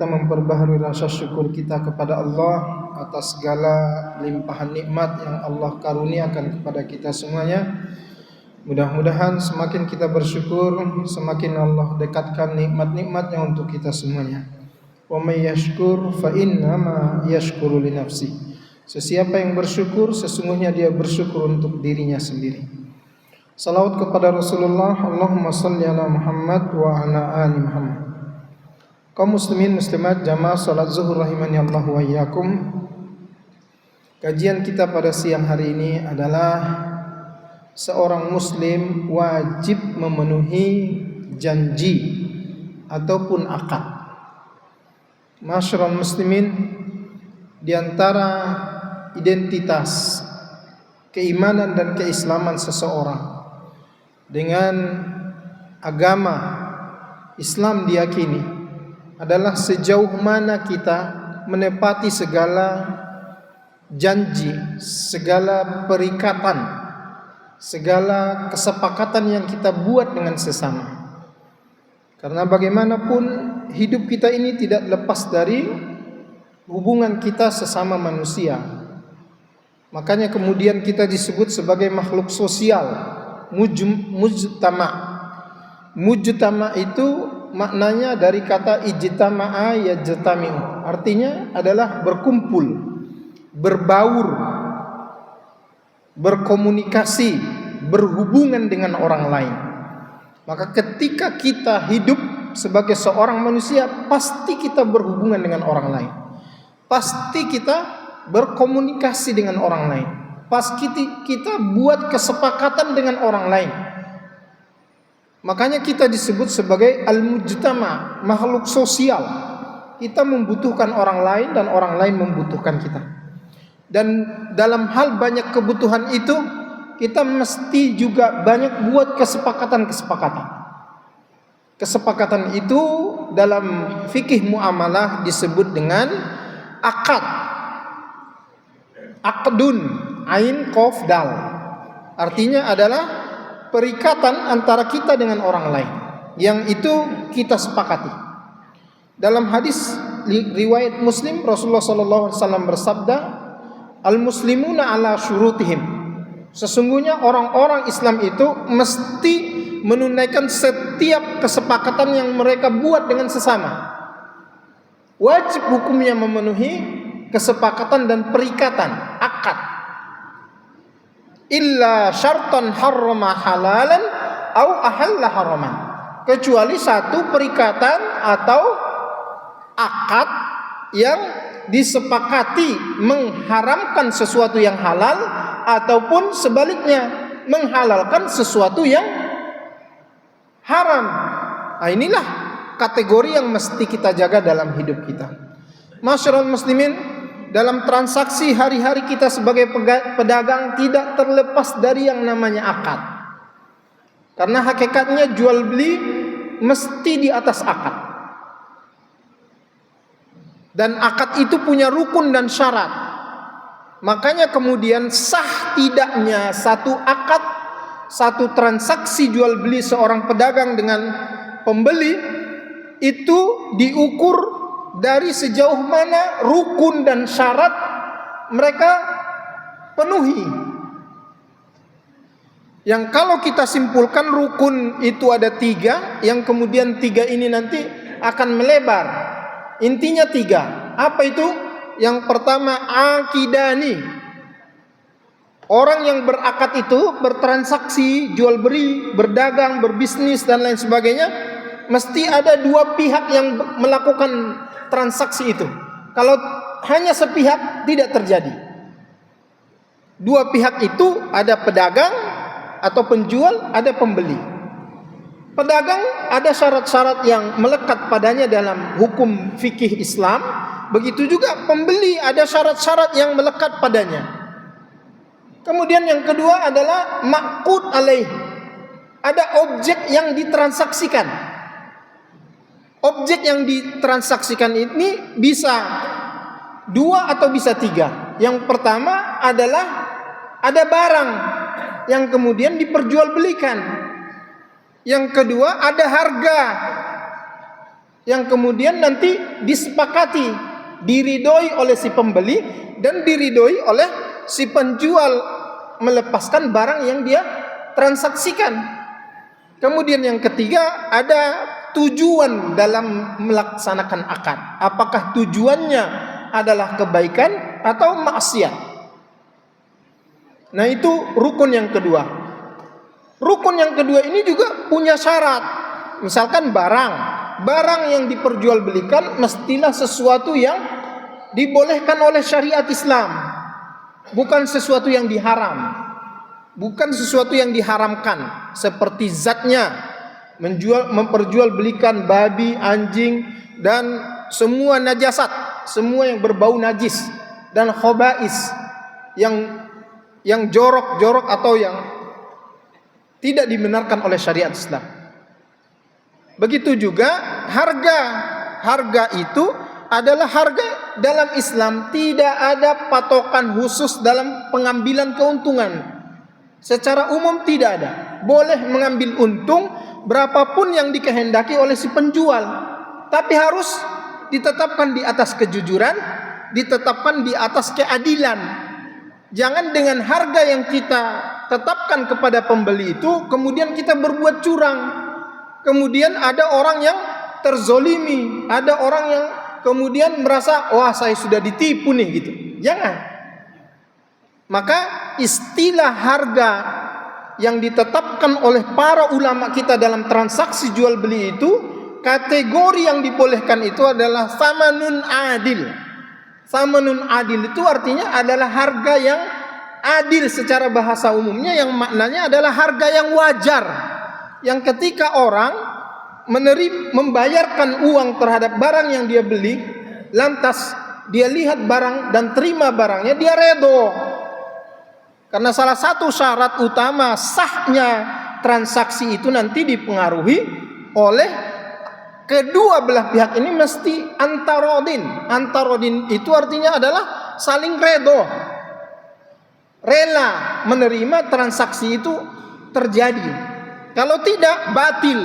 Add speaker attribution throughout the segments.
Speaker 1: Kita memperbaharui rasa syukur kita kepada Allah atas segala limpahan nikmat yang Allah karuniakan kepada kita semuanya. Mudah-mudahan semakin kita bersyukur, semakin Allah dekatkan nikmat-nikmatnya untuk kita semuanya. Wa may yashkur fa innama yashkuru li nafsi. Sesiapa yang bersyukur, sesungguhnya dia bersyukur untuk dirinya sendiri. Salawat kepada Rasulullah. Allahumma salli ala Muhammad wa ala ali Muhammad. Kaum muslimin muslimat jamaah salat zuhur rahimani Allah wa iyyakum. Kajian kita pada siang hari ini adalah seorang muslim wajib memenuhi janji ataupun akad. Masyarul muslimin, di antara identitas keimanan dan keislaman seseorang dengan agama Islam diyakini adalah sejauh mana kita menepati segala janji, segala perikatan, segala kesepakatan yang kita buat dengan sesama. Karena bagaimanapun hidup kita ini tidak lepas dari hubungan kita sesama manusia. Makanya kemudian kita disebut sebagai makhluk sosial, mujtama. Mujtama itu maknanya dari kata ijtama'a yajtami'u, artinya adalah berkumpul, berbaur, berkomunikasi, berhubungan dengan orang lain. Maka ketika kita hidup sebagai seorang manusia, pasti kita berhubungan dengan orang lain, pasti kita berkomunikasi dengan orang lain, pasti kita buat kesepakatan dengan orang lain. Makanya kita disebut sebagai al-mujtama, makhluk sosial. Kita membutuhkan orang lain dan orang lain membutuhkan kita. Dan dalam hal banyak kebutuhan itu, kita mesti juga banyak buat kesepakatan-kesepakatan. Kesepakatan itu dalam fikih muamalah disebut dengan akad. Aqdun, ain qaf dal. Artinya adalah perikatan antara kita dengan orang lain yang itu kita sepakati. Dalam hadis riwayat Muslim, Rasulullah sallallahu alaihi wasallam bersabda, "Al-muslimuna ala syurutihim." Sesungguhnya orang-orang Islam itu mesti menunaikan setiap kesepakatan yang mereka buat dengan sesama. Wajib hukumnya memenuhi kesepakatan dan perikatan, akad. Illa syartan harrama halalan au ahalla haraman. Kecuali satu perikatan atau akad yang disepakati mengharamkan sesuatu yang halal ataupun sebaliknya menghalalkan sesuatu yang haram. Nah, inilah kategori yang mesti kita jaga dalam hidup kita. Masyarul muslimin, dalam transaksi hari-hari kita sebagai pedagang tidak terlepas dari yang namanya akad. Karena hakikatnya jual beli mesti di atas akad. Dan akad itu punya rukun dan syarat. Makanya kemudian sah tidaknya satu akad, satu transaksi jual beli seorang pedagang dengan pembeli itu diukur dari sejauh mana rukun dan syarat mereka penuhi. Yang kalau kita simpulkan rukun itu ada 3, yang kemudian 3 ini nanti akan melebar. Intinya 3. Apa itu? Yang pertama akidani. Orang yang berakad itu bertransaksi, jual beli, berdagang, berbisnis dan lain sebagainya, mesti ada 2 pihak yang melakukan transaksi itu. Kalau hanya sepihak tidak terjadi. 2 pihak itu ada pedagang atau penjual, ada pembeli. Pedagang ada syarat-syarat yang melekat padanya dalam hukum fikih Islam. Begitu juga pembeli ada syarat-syarat yang melekat padanya. Kemudian yang kedua adalah maqud alaih. Ada objek yang ditransaksikan. Objek yang ditransaksikan ini bisa 2 atau bisa 3. Yang pertama adalah ada barang yang kemudian diperjualbelikan. Yang kedua ada harga yang kemudian nanti disepakati, diridhoi oleh si pembeli dan diridhoi oleh si penjual melepaskan barang yang dia transaksikan. Kemudian yang ketiga, ada tujuan dalam melaksanakan akad. Apakah tujuannya adalah kebaikan atau maksiat? Nah, itu rukun yang kedua. Rukun yang kedua ini juga punya syarat. Misalkan barang yang diperjualbelikan mestilah sesuatu yang dibolehkan oleh syariat Islam, bukan sesuatu yang diharam, bukan sesuatu yang diharamkan, seperti zatnya memperjualbelikan babi, anjing, dan semua najasat, semua yang berbau najis, dan khobais yang jorok-jorok atau yang tidak dibenarkan oleh syariat Islam. Begitu juga harga itu adalah harga dalam Islam, tidak ada patokan khusus dalam pengambilan keuntungan. Secara umum tidak ada. Boleh mengambil untung berapapun yang dikehendaki oleh si penjual, tapi harus ditetapkan di atas kejujuran, ditetapkan di atas keadilan. Jangan dengan harga yang kita tetapkan kepada pembeli itu kemudian kita berbuat curang. Kemudian ada orang yang terzolimi, ada orang yang kemudian merasa, wah saya sudah ditipu nih gitu. Jangan. Maka istilah harga yang ditetapkan oleh para ulama kita dalam transaksi jual beli itu, kategori yang dibolehkan itu adalah samanun adil. Samanun adil itu artinya adalah harga yang adil secara bahasa umumnya, yang maknanya adalah harga yang wajar. Yang ketika orang membayarkan uang terhadap barang yang dia beli, lantas dia lihat barang dan terima barangnya, dia redho. Karena salah satu syarat utama sahnya transaksi itu nanti dipengaruhi oleh kedua belah pihak ini mesti antarodin. Antarodin itu artinya adalah saling redho, rela menerima transaksi itu terjadi. Kalau tidak, batil.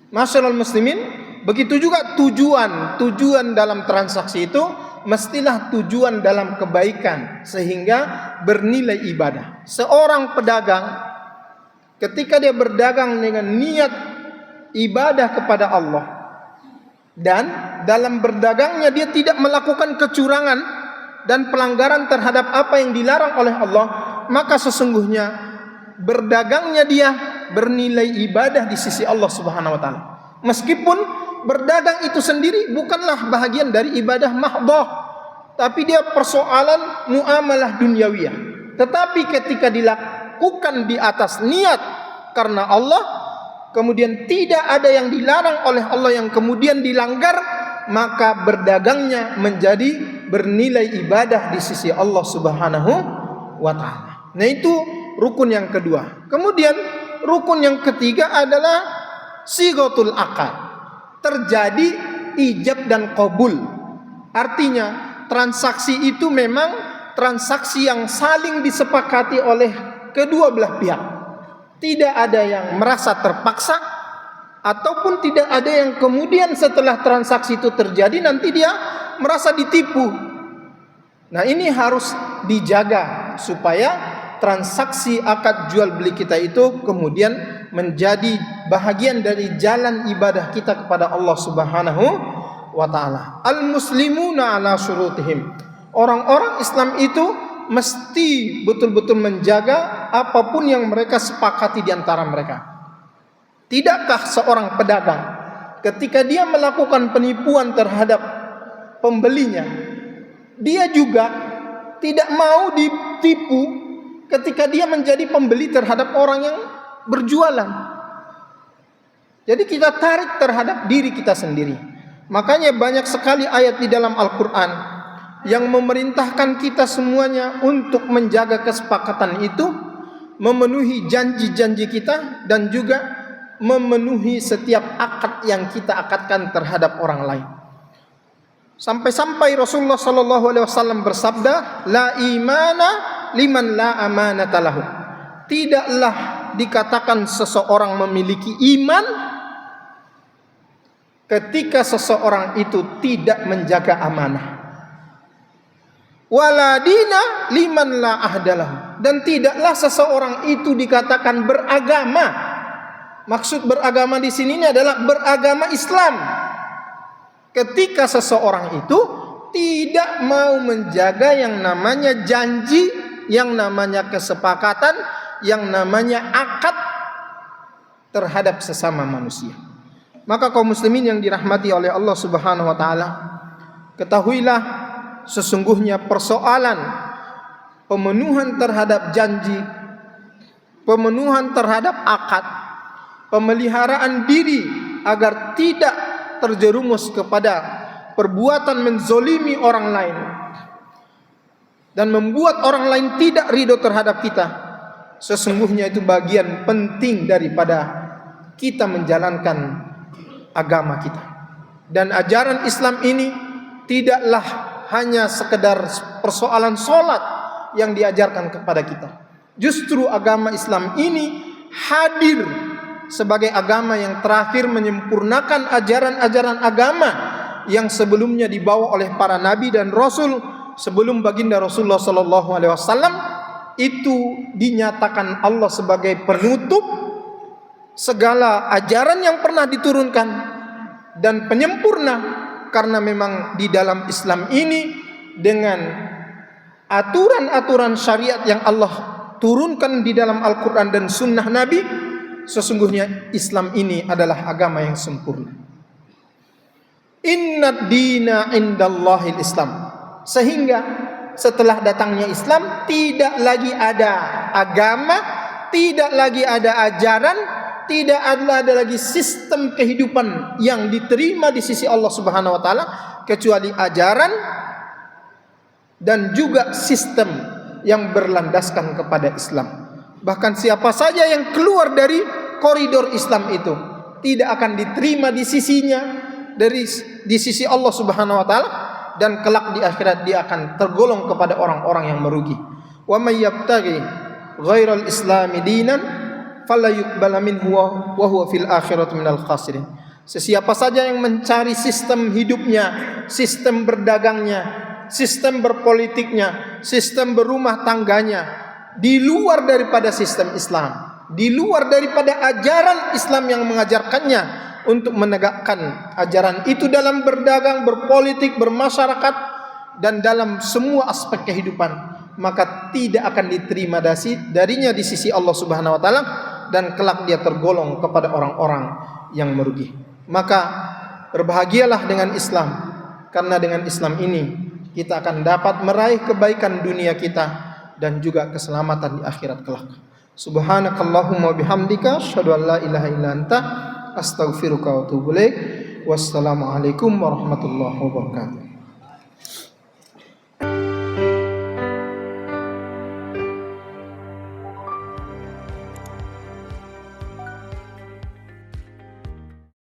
Speaker 1: Masyaallah muslimin, begitu juga tujuan dalam transaksi itu mestilah tujuan dalam kebaikan sehingga bernilai ibadah. Seorang pedagang ketika dia berdagang dengan niat ibadah kepada Allah dan dalam berdagangnya dia tidak melakukan kecurangan dan pelanggaran terhadap apa yang dilarang oleh Allah, maka sesungguhnya berdagangnya dia bernilai ibadah di sisi Allah Subhanahu wa taala. Meskipun berdagang itu sendiri bukanlah bahagian dari ibadah mahdhah, tapi dia persoalan muamalah duniawiyah. Tetapi ketika dilakukan di atas niat karena Allah, kemudian tidak ada yang dilarang oleh Allah yang kemudian dilanggar, maka berdagangnya menjadi bernilai ibadah di sisi Allah Subhanahu wa taala. Nah, itu rukun yang kedua. Kemudian rukun yang ketiga adalah sigotul akad. Terjadi ijab dan qabul. Artinya transaksi itu memang transaksi yang saling disepakati oleh kedua belah pihak. Tidak ada yang merasa terpaksa ataupun tidak ada yang kemudian setelah transaksi itu terjadi nanti dia merasa ditipu. Nah, ini harus dijaga supaya transaksi akad jual beli kita itu kemudian menjadi bahagian dari jalan ibadah kita kepada Allah Subhanahu wa taala. Al-muslimuna ala syurutihim. Orang-orang Islam itu mesti betul-betul menjaga apapun yang mereka sepakati di antara mereka. Tidakkah seorang pedagang ketika dia melakukan penipuan terhadap pembelinya, dia juga tidak mau ditipu ketika dia menjadi pembeli terhadap orang yang berjualan. Jadi kita tarik terhadap diri kita sendiri. Makanya banyak sekali ayat di dalam Al-Quran yang memerintahkan kita semuanya untuk menjaga kesepakatan itu, memenuhi janji-janji kita, dan juga memenuhi setiap akad yang kita akadkan terhadap orang lain. Sampai-sampai Rasulullah SAW bersabda, la imana liman la amanata lahu. Tidaklah dikatakan seseorang memiliki iman ketika seseorang itu tidak menjaga amanah. Wala dina liman la ahdalah, dan tidaklah seseorang itu dikatakan beragama. Maksud beragama di sini adalah beragama Islam ketika seseorang itu tidak mau menjaga yang namanya janji, yang namanya kesepakatan, yang namanya akad terhadap sesama manusia. Maka kaum muslimin yang dirahmati oleh Allah Subhanahu wa taala, ketahuilah sesungguhnya persoalan pemenuhan terhadap janji, pemenuhan terhadap akad, pemeliharaan diri agar tidak terjerumus kepada perbuatan menzolimi orang lain dan membuat orang lain tidak ridho terhadap kita, sesungguhnya itu bagian penting daripada kita menjalankan agama kita. Dan ajaran Islam ini tidaklah hanya sekedar persoalan sholat yang diajarkan kepada kita. Justru agama Islam ini hadir sebagai agama yang terakhir menyempurnakan ajaran-ajaran agama yang sebelumnya dibawa oleh para nabi dan rasul sebelum baginda Rasulullah sallallahu alaihi wasallam. Itu dinyatakan Allah sebagai penutup segala ajaran yang pernah diturunkan dan penyempurna, karena memang di dalam Islam ini dengan aturan-aturan syariat yang Allah turunkan di dalam Al-Quran dan sunnah Nabi, sesungguhnya Islam ini adalah agama yang sempurna. Inna dina indallahil Islam. Sehingga setelah datangnya Islam tidak lagi ada agama, tidak lagi ada ajaran, tidak ada lagi sistem kehidupan yang diterima di sisi Allah Subhanahu wa taala kecuali ajaran dan juga sistem yang berlandaskan kepada Islam. Bahkan siapa saja yang keluar dari koridor Islam itu tidak akan diterima di sisinya, di sisi Allah Subhanahu wa taala, dan kelak di akhirat dia akan tergolong kepada orang-orang yang merugi. Wa may yabtaghi ghairal islami dinan fala yuqbala minhu wa huwa fil akhirati minal khasirin. Sesiapa saja yang mencari sistem hidupnya, sistem berdagangnya, sistem berpolitiknya, sistem berumah tangganya di luar daripada sistem Islam, di luar daripada ajaran Islam yang mengajarkannya untuk menegakkan ajaran itu dalam berdagang, berpolitik, bermasyarakat, dan dalam semua aspek kehidupan, maka tidak akan diterima darinya di sisi Allah Subhanahu wa taala, dan kelak dia tergolong kepada orang-orang yang merugi. Maka berbahagialah dengan Islam, karena dengan Islam ini kita akan dapat meraih kebaikan dunia kita dan juga keselamatan di akhirat kelak. Subhanakallahumma bihamdika asyhadu an la ilaha illa anta astaghfiruka wa atubu ilaik. Wassalamualaikum warahmatullahi wabarakatuh.